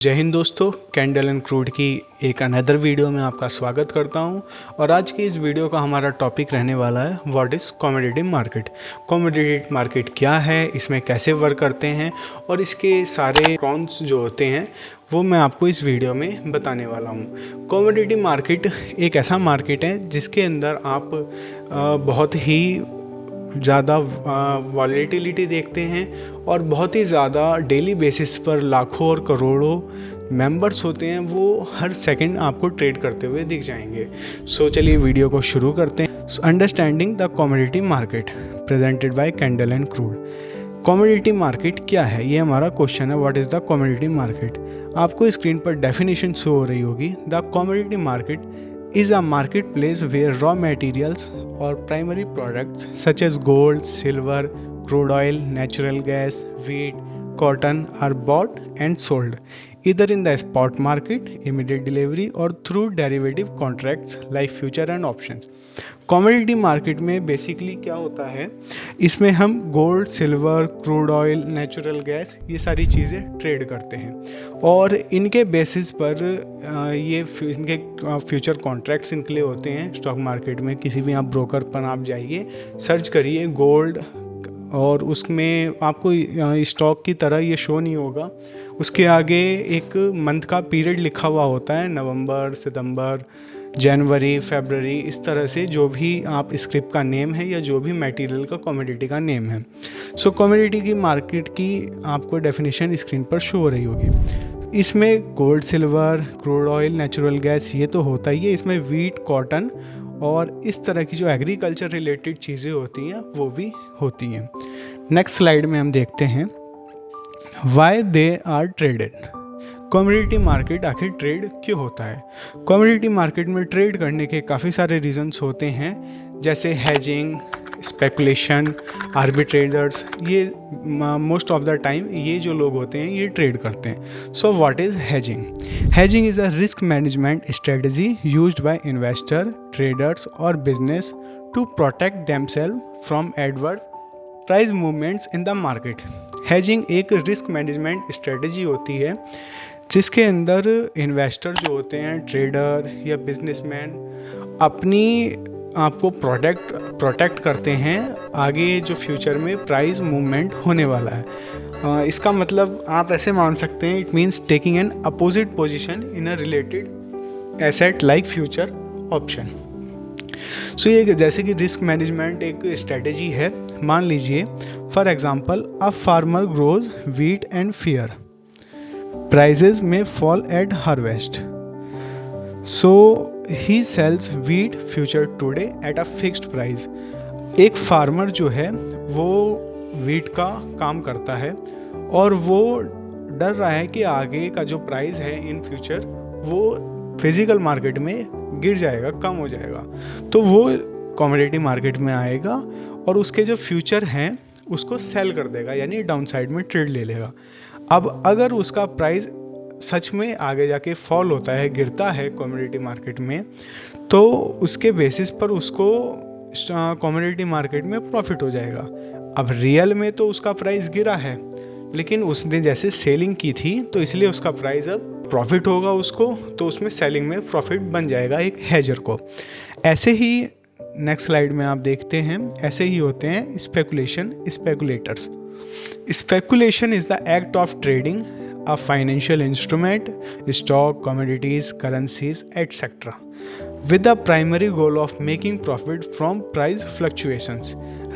जय हिंद दोस्तों, candle and crude की एक अनदर वीडियो में आपका स्वागत करता हूं। और आज की इस वीडियो का हमारा टॉपिक रहने वाला है what is commodity market. Commodity market क्या है, इसमें कैसे वर्क करते हैं और इसके सारे प्रॉन्स जो होते हैं वो मैं आपको इस वीडियो में बताने वाला हूं। कमोडिटी मार्केट एक ऐसा मार्केट है जिसके अंदर आप बहुत ही ज़्यादा वॉलेटिलिटी देखते हैं और बहुत ही ज़्यादा डेली बेसिस पर लाखों और करोड़ों मेंबर्स होते हैं, वो हर सेकंड आपको ट्रेड करते हुए दिख जाएंगे। सो चलिए वीडियो को शुरू करते हैं। Understanding the commodity market presented by candle and crude. Commodity market क्या है, ये हमारा क्वेश्चन है। What is the commodity market. आपको स्क्रीन पर डेफिनेशन शो हो रही होगी। The commodity market is a marketplace where raw materials or primary products such as gold, silver, crude oil, natural gas, wheat, cotton are bought and sold either in the spot market, immediate delivery or through derivative contracts like future and options. Commodity market में basically क्या होता है, इसमें हम gold, silver, crude oil, natural gas ये सारी चीज़ें trade करते हैं और इनके बेसिस पर इनके फ्यूचर कॉन्ट्रैक्ट्स इनके लिए होते हैं। स्टॉक मार्केट में किसी भी आप ब्रोकर पर आप जाइए, सर्च करिए गोल्ड और उसमें आपको स्टॉक की तरह ये शो नहीं होगा। उसके आगे एक मंथ का पीरियड लिखा हुआ होता है, नवंबर, सितंबर, जनवरी, फरवरी, इस तरह से जो भी आप स्क्रिप्ट का नेम है या जो भी मटेरियल का कमोडिटी का नेम है। सो कमोडिटी की मार्केट की आपको डेफिनेशन स्क्रीन पर शो हो रही होगी। इसमें gold, silver, crude oil, natural gas ये तो होता ही है। इसमें वीट, कॉटन और इस तरह की जो एग्रीकल्चर रिलेटेड चीज़ें होती हैं वो भी होती हैं। नेक्स्ट स्लाइड में हम देखते हैं why they are traded. Commodity market आखिर ट्रेड क्यों होता है। कमोडिटी मार्केट में ट्रेड करने के काफ़ी सारे रीजंस होते हैं, जैसे हैजिंग, स्पेकुलेशन, आर्बिट्रेजर्स। ये मोस्ट ऑफ द टाइम ये जो लोग होते हैं ये ट्रेड करते हैं। So what is hedging. Hedging is a risk management strategy used by investor, traders और business to protect themselves from adverse price movements in the market. Hedging एक रिस्क मैनेजमेंट स्ट्रेटजी होती है जिसके अंदर इन्वेस्टर जो होते हैं, ट्रेडर या बिजनेसमैन, अपनी आपको प्रोटेक्ट करते हैं आगे जो फ्यूचर में प्राइस मूवमेंट होने वाला है। इसका मतलब आप ऐसे मान सकते हैं, it means taking an opposite position in a related asset like future option. So ये जैसे कि रिस्क मैनेजमेंट एक स्ट्रेटजी है। मान लीजिए for example a farmer grows wheat and fear prices may fall at harvest, so he sells wheat future today at a fixed price. एक farmer जो है वो व्हीट का काम करता है और वो डर रहा है कि आगे का जो प्राइस है इन फ्यूचर वो फिजिकल मार्केट में गिर जाएगा, कम हो जाएगा, तो वो कमोडिटी मार्केट में आएगा और उसके जो फ्यूचर हैं उसको सेल कर देगा, यानी डाउन साइड में ट्रेड ले लेगा। अब अगर उसका प्राइस सच में आगे जाके फॉल होता है, गिरता है कमोडिटी मार्केट में, तो उसके बेसिस पर उसको कमोडिटी मार्केट में प्रॉफिट हो जाएगा। अब रियल में तो उसका प्राइस गिरा है, लेकिन उसने जैसे सेलिंग की थी तो इसलिए उसका प्राइस अब प्रॉफिट होगा उसको, तो उसमें सेलिंग में प्रॉफिट बन जाएगा एक हेजर को। ऐसे ही नेक्स्ट स्लाइड में आप देखते हैं, ऐसे ही होते हैं speculation, speculators. Speculation is the act of trading a financial instrument, stock, commodities, currencies etcetera with the primary goal of making profit from price fluctuations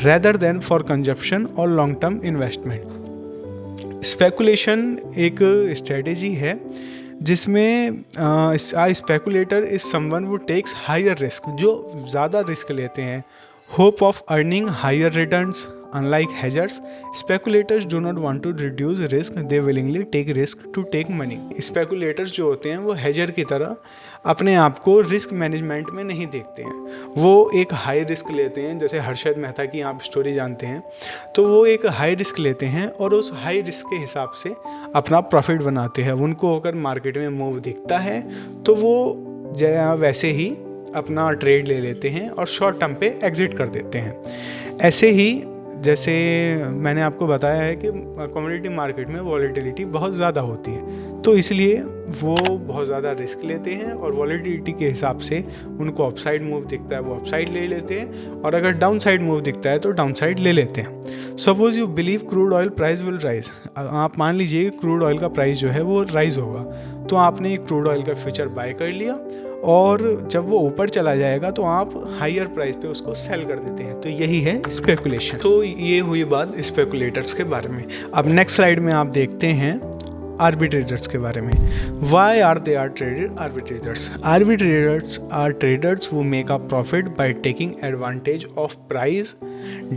rather than for consumption or long term investment. Speculation एक strategy है जिसमें speculator is someone वो takes higher risk, जो ज़्यादा risk लेते हैं, hope of earning higher returns. Unlike hedgers, speculators do not want to reduce risk, they willingly take risk to take money. Speculators जो होते हैं वो हेजर की तरह अपने आप को रिस्क मैनेजमेंट में नहीं देखते हैं, वो एक हाई रिस्क लेते हैं। जैसे हर्षद मेहता की आप स्टोरी जानते हैं, तो वो एक हाई रिस्क लेते हैं और उस हाई रिस्क के हिसाब से अपना प्रॉफिट बनाते हैं। उनको अगर मार्केट में मूव दिखता है तो वो वैसे ही अपना ट्रेड ले लेते हैं और शॉर्ट टर्म पे एग्जिट कर देते हैं। ऐसे ही जैसे मैंने आपको बताया है कि कमोडिटी मार्केट में वॉलेटिलिटी बहुत ज़्यादा होती है, तो इसलिए वो बहुत ज़्यादा रिस्क लेते हैं और वॉलेटिलिटी के हिसाब से उनको अपसाइड मूव दिखता है वो अपसाइड ले लेते हैं, और अगर डाउन साइड मूव दिखता है तो डाउन साइड ले लेते हैं। Suppose you believe crude oil price will rise, आप मान लीजिए क्रूड ऑयल का प्राइस जो है वो राइज होगा, तो आपने क्रूड ऑयल का फ्यूचर बाय कर लिया और जब वो ऊपर चला जाएगा तो आप हायर प्राइस पे उसको सेल कर देते हैं। तो यही है स्पेकुलेशन। तो ये हुई बात स्पेकुलेटर्स के बारे में। अब नेक्स्ट स्लाइड में आप देखते हैं आर्बिट्रेटर्स के बारे में। Why are they are traded arbitrators? Arbitrators are traders who make a profit by taking advantage of price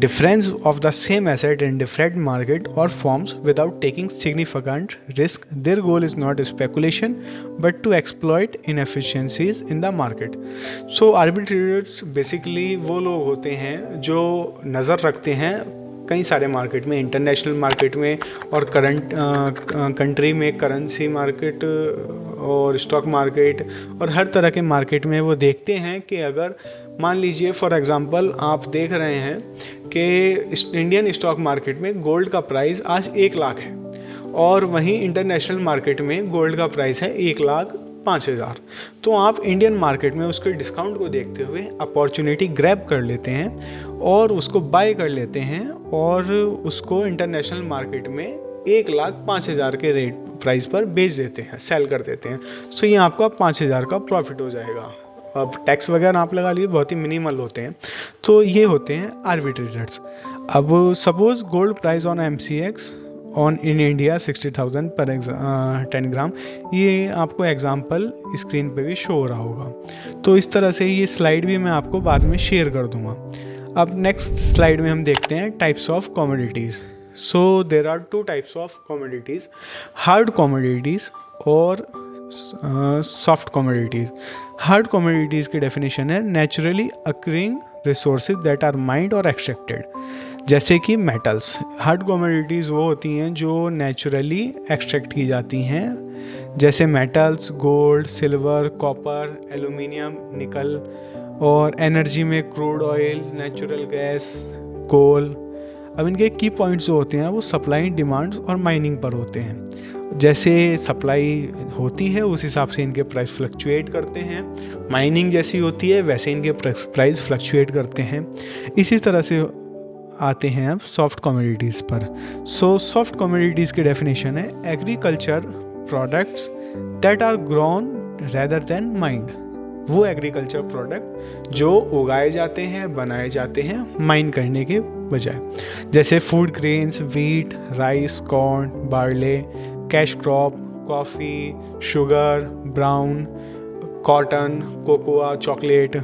difference of the same asset in different market or forms without taking significant risk. Their goal is not speculation but to exploit inefficiencies in the market. So arbitrators basically वो लोग होते हैं जो नज़र रखते हैं कई सारे मार्केट में, इंटरनेशनल मार्केट में और करंट कंट्री में करेंसी मार्केट और स्टॉक मार्केट और हर तरह के मार्केट में वो देखते हैं कि अगर मान लीजिए फॉर एग्जांपल आप देख रहे हैं कि इंडियन स्टॉक मार्केट में गोल्ड का प्राइस आज 1 लाख है और वहीं इंटरनेशनल मार्केट में गोल्ड का प्राइस है 1,05,000, तो आप इंडियन मार्केट में उसके डिस्काउंट को देखते हुए अपॉर्चुनिटी ग्रैब कर लेते हैं और उसको बाय कर लेते हैं और उसको इंटरनेशनल मार्केट में 1,05,000 के रेट प्राइस पर बेच देते हैं, सेल कर देते हैं। सो ये आपका 5,000 का प्रॉफिट हो जाएगा। अब टैक्स वगैरह आप लगा लीजिए, बहुत ही मिनिमल होते हैं। तो ये होते हैं आर्बिट्रेटर्स। अब suppose gold price on MCX on in India 60,000 पर 10 ग्राम, ये आपको एग्जांपल स्क्रीन पे भी शो हो रहा होगा। तो इस तरह से ये स्लाइड भी मैं आपको बाद में शेयर कर दूंगा। अब नेक्स्ट स्लाइड में हम देखते हैं types of commodities. So there are 2 types of commodities, hard commodities और सॉफ्ट कमोडिटीज़। हार्ड कमोडिटीज़ की डेफिनेशन है naturally occurring resources that are mined और एक्सट्रैक्टेड, जैसे कि मेटल्स। हार्ड कमोडिटीज़ वो होती हैं जो नेचुरली एक्सट्रैक्ट की जाती हैं, जैसे metals, gold, silver, copper, aluminium, निकल, और एनर्जी में क्रूड ऑयल, नेचुरल गैस, कोल। अब इनके की पॉइंट्स जो होते हैं वो सप्लाई, डिमांड और माइनिंग पर होते हैं। जैसे सप्लाई होती है उस हिसाब से इनके प्राइस फ्लक्चुएट करते हैं, माइनिंग जैसी होती है वैसे इनके प्राइस फ्लक्चुएट करते हैं। इसी तरह से आते हैं अब सॉफ्ट कमोडिटीज़ पर। सो सॉफ्ट कमोडिटीज़ की डेफिनेशन है agriculture products that are grown rather than mined. वो एग्रीकल्चर प्रोडक्ट जो उगाए जाते हैं, बनाए जाते हैं माइन करने के बजाय, जैसे food grains, wheat, rice, corn, barley, cash crop, coffee, sugar, brown, cotton, cocoa, chocolate,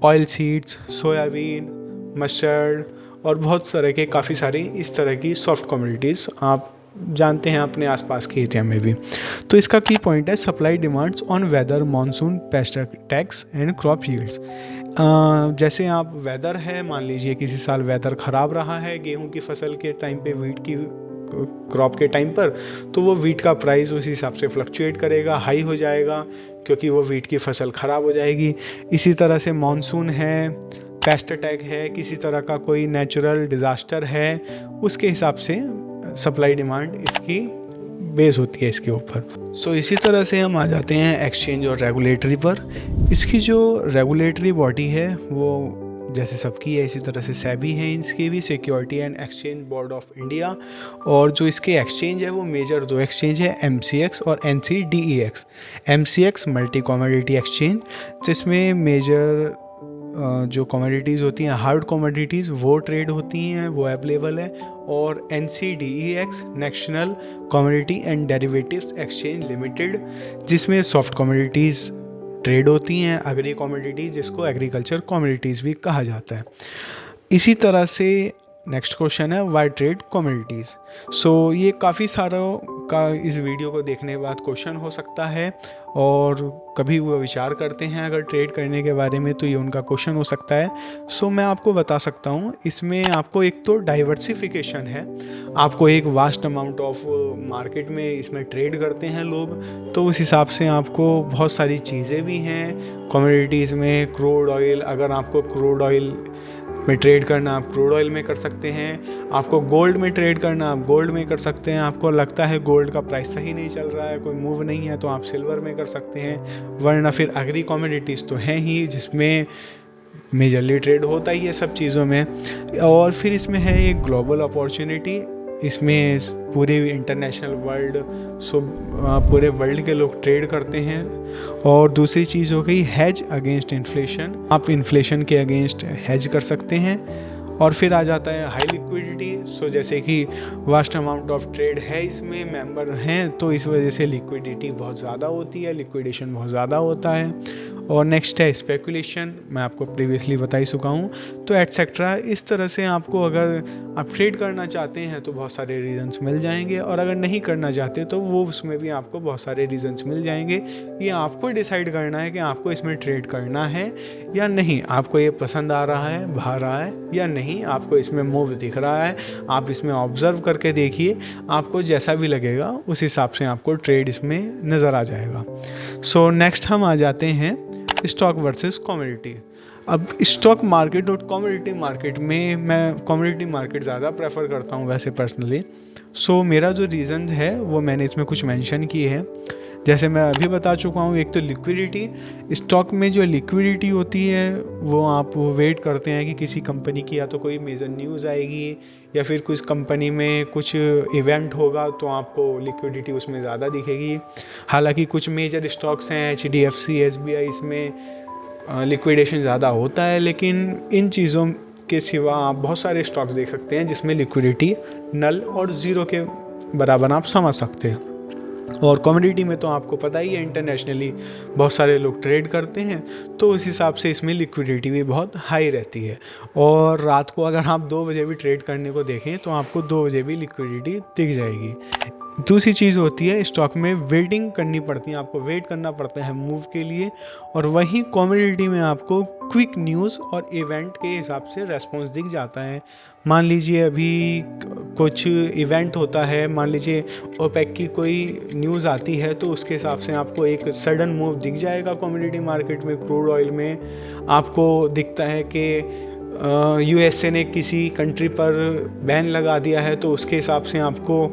oil seeds, soybean, mustard और बहुत तरह के काफ़ी सारी इस तरह की सॉफ्ट कमोडिटीज़ आप जानते हैं अपने आसपास के एरिया में भी। तो इसका की पॉइंट है supply demands on whether, monsoon, paste attacks and crop yields. जैसे आप वेदर है, मान लीजिए किसी साल वेदर ख़राब रहा है गेहूं की फसल के टाइम पे, वीट की क्रॉप के टाइम पर, तो वो वीट का प्राइस उस हिसाब से फ्लक्चुएट करेगा, हाई हो जाएगा क्योंकि वो वीट की फसल ख़राब हो जाएगी। इसी तरह से मानसून है, पेस्ट अटैक है, किसी तरह का कोई नेचुरल डिज़ास्टर है, उसके हिसाब से सप्लाई डिमांड इसकी बेस होती है इसके ऊपर। सो इसी तरह से हम आ जाते हैं एक्सचेंज और रेगुलेटरी पर। इसकी जो रेगुलेटरी बॉडी है वो जैसे सबकी है इसी तरह से सेबी है, इसकी भी security and exchange board of India. और जो इसके एक्सचेंज है वो मेजर 2 एक्सचेंज है, MCX और NCDEX। MCX multi commodity exchange, जिसमें मेजर जो कमोडिटीज़ होती हैं, हार्ड कमोडिटीज़ वो ट्रेड होती हैं, वो अवेलेबल है। और NCDEX national commodity and derivatives exchange limited, जिसमें सॉफ्ट कमोडिटीज़ ट्रेड होती हैं, एग्री कमोडिटीज़ जिसको एग्रीकल्चर कमोडिटीज़ भी कहा जाता है। इसी तरह से नेक्स्ट क्वेश्चन है वाई ट्रेड कमोडिटीज़। सो ये काफ़ी सारों का इस वीडियो को देखने के बाद क्वेश्चन हो सकता है और कभी वो विचार करते हैं अगर ट्रेड करने के बारे में तो ये उनका क्वेश्चन हो सकता है। सो मैं आपको बता सकता हूँ इसमें आपको एक तो डाइवर्सिफिकेशन है, आपको एक वास्ट अमाउंट ऑफ मार्केट में इसमें ट्रेड करते हैं लोग, तो उस हिसाब से आपको बहुत सारी चीज़ें भी हैं कमोडिटीज़ में। क्रूड ऑयल, अगर आपको क्रूड ऑयल में ट्रेड करना आप क्रूड ऑयल में कर सकते हैं, आपको गोल्ड में ट्रेड करना आप गोल्ड में कर सकते हैं, आपको लगता है गोल्ड का प्राइस सही नहीं चल रहा है, कोई मूव नहीं है, तो आप सिल्वर में कर सकते हैं। वरना फिर एग्री कमोडिटीज़ तो हैं ही जिसमें मेजरली ट्रेड होता ही है सब चीज़ों में। और फिर इसमें है एक ग्लोबल अपॉर्चुनिटी, इसमें पूरे इंटरनेशनल वर्ल्ड पूरे वर्ल्ड के लोग ट्रेड करते हैं। और दूसरी चीज़ हो गई हेज अगेंस्ट इन्फ्लेशन, आप इन्फ्लेशन के अगेंस्ट हेज कर सकते हैं। और फिर आ जाता है हाई लिक्विडिटी, जैसे कि वास्ट अमाउंट ऑफ ट्रेड है, इसमें मेंबर हैं, तो इस वजह से लिक्विडिटी बहुत ज़्यादा होती है, लिक्विडेशन बहुत ज़्यादा होता है। और नेक्स्ट है स्पेकुलेशन, मैं आपको प्रीवियसली बता ही चुका हूँ, तो एटसेट्रा। इस तरह से आपको अगर आप ट्रेड करना चाहते हैं तो बहुत सारे रीजंस मिल जाएंगे, और अगर नहीं करना चाहते तो वो उसमें भी आपको बहुत सारे रीजंस मिल जाएंगे। ये आपको डिसाइड करना है कि आपको इसमें ट्रेड करना है या नहीं, आपको ये पसंद आ रहा है, भा रहा है या नहीं, आपको इसमें मूव दिख रहा है, आप इसमें ऑब्जर्व करके देखिए, आपको जैसा भी लगेगा उस हिसाब से आपको ट्रेड इसमें नज़र आ जाएगा। सो नेक्स्ट हम आ जाते हैं स्टॉक वर्सेस कमोडिटी। अब स्टॉक मार्केट और कमोडिटी मार्केट में मैं कमोडिटी मार्केट ज़्यादा प्रेफर करता हूँ वैसे पर्सनली। सो मेरा जो रीज़न है वो मैंने इसमें कुछ मेंशन किए हैं, जैसे मैं अभी बता चुका हूँ। एक तो लिक्विडिटी, स्टॉक में जो लिक्विडिटी होती है वो आप वेट करते हैं कि किसी कंपनी की या तो कोई मेजर न्यूज़ आएगी या फिर कुछ कंपनी में कुछ इवेंट होगा तो आपको लिक्विडिटी उसमें ज़्यादा दिखेगी। हालांकि कुछ मेजर स्टॉक्स हैं HDFC, SBI, इसमें लिक्विडेशन ज़्यादा होता है, लेकिन इन चीज़ों के सिवा आप बहुत सारे स्टॉक्स देख सकते हैं जिसमें लिक्विडिटी नल और ज़ीरो के बराबर आप समझ सकते हैं। और कमोडिटी में तो आपको पता ही है इंटरनेशनली बहुत सारे लोग ट्रेड करते हैं, तो उस हिसाब से इसमें लिक्विडिटी भी बहुत हाई रहती है। और रात को अगर आप 2 बजे भी ट्रेड करने को देखें तो आपको 2 बजे भी लिक्विडिटी दिख जाएगी। दूसरी चीज़ होती है स्टॉक में वेटिंग करनी पड़ती है, आपको वेट करना पड़ता है मूव के लिए। और वहीं कमोडिटी में आपको क्विक न्यूज़ और इवेंट के हिसाब से रेस्पॉन्स दिख जाता है। मान लीजिए अभी कुछ इवेंट होता है, मान लीजिए ओपेक की कोई न्यूज़ आती है, तो उसके हिसाब से आपको एक सडन मूव दिख जाएगा कमोडिटी मार्केट में। क्रूड ऑयल में आपको दिखता है कि USA ने किसी कंट्री पर बैन लगा दिया है, तो उसके हिसाब से आपको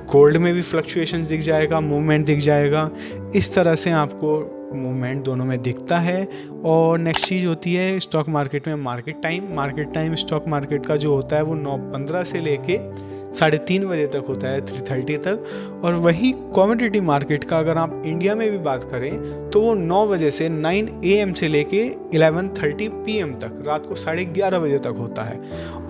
गोल्ड में भी फ्लक्चुएशंस दिख जाएगा, मूवमेंट दिख जाएगा। इस तरह से आपको मूवमेंट दोनों में दिखता है। और नेक्स्ट चीज़ होती है स्टॉक मार्केट में मार्केट टाइम स्टॉक मार्केट का जो होता है वो 9:15 से लेके 3:30 बजे तक होता है, 3:30 तक। और वही कमोडिटी मार्केट का अगर आप इंडिया में भी बात करें तो वो 9 बजे से 9 AM से लेके 11:30 PM तक, रात को 11:30 बजे तक होता है।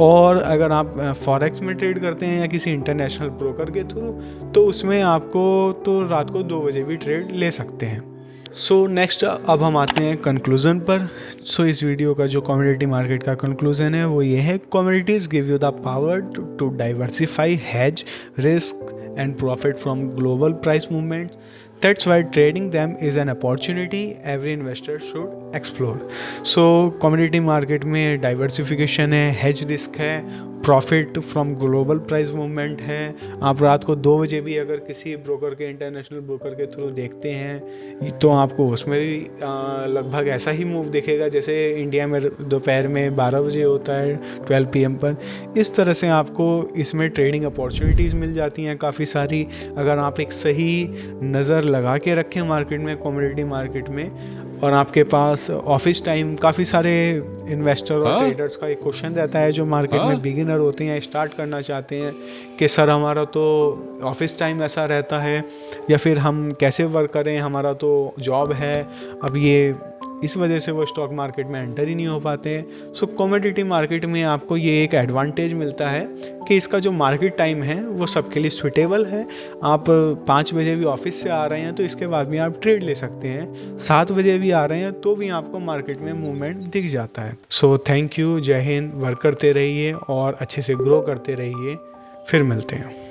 और अगर आप फॉरेक्स में ट्रेड करते हैं या किसी इंटरनेशनल ब्रोकर के थ्रू, तो उसमें आपको तो रात को 2 बजे भी ट्रेड ले सकते हैं। सो नेक्स्ट अब हम आते हैं कंक्लूज़न पर। सो इस वीडियो का जो कमोडिटी मार्केट का कंक्लूज़न है वो ये है, commodities give you the power to diversify, hedge risk and profit from global price movement. That's why trading them is an opportunity every investor should explore. So commodity market में diversification है, hedge risk है, profit from global price movement है। आप रात को 2 बजे भी अगर किसी ब्रोकर के, इंटरनेशनल ब्रोकर के थ्रू देखते हैं तो आपको उसमें भी लगभग ऐसा ही मूव दिखेगा जैसे इंडिया में दोपहर में 12 बजे होता है, 12 PM पर। इस तरह से आपको इसमें ट्रेडिंग अपॉर्चुनिटीज़ मिल जाती हैं काफ़ी सारी, अगर आप एक सही नज़र लगा के रखें मार्केट में, कमोडिटी मार्केट में। और आपके पास ऑफिस टाइम, काफ़ी सारे इन्वेस्टर और ट्रेडर्स का एक क्वेश्चन रहता है जो मार्केट में बिगिनर होते हैं, स्टार्ट करना चाहते हैं कि सर हमारा तो ऑफिस टाइम ऐसा रहता है या फिर हम कैसे वर्क करें, हमारा तो जॉब है। अब ये इस वजह से वो स्टॉक मार्केट में एंटर ही नहीं हो पाते हैं। सो कमोडिटी मार्केट में आपको ये एक एडवांटेज मिलता है कि इसका जो मार्केट टाइम है वो सबके लिए सूटेबल है। आप 5 बजे भी ऑफिस से आ रहे हैं तो इसके बाद भी आप ट्रेड ले सकते हैं, 7 बजे भी आ रहे हैं तो भी आपको मार्केट में मूवमेंट दिख जाता है। सो थैंक यू, जय हिंद, वर्क करते रहिए और अच्छे से ग्रो करते रहिए। फिर मिलते हैं।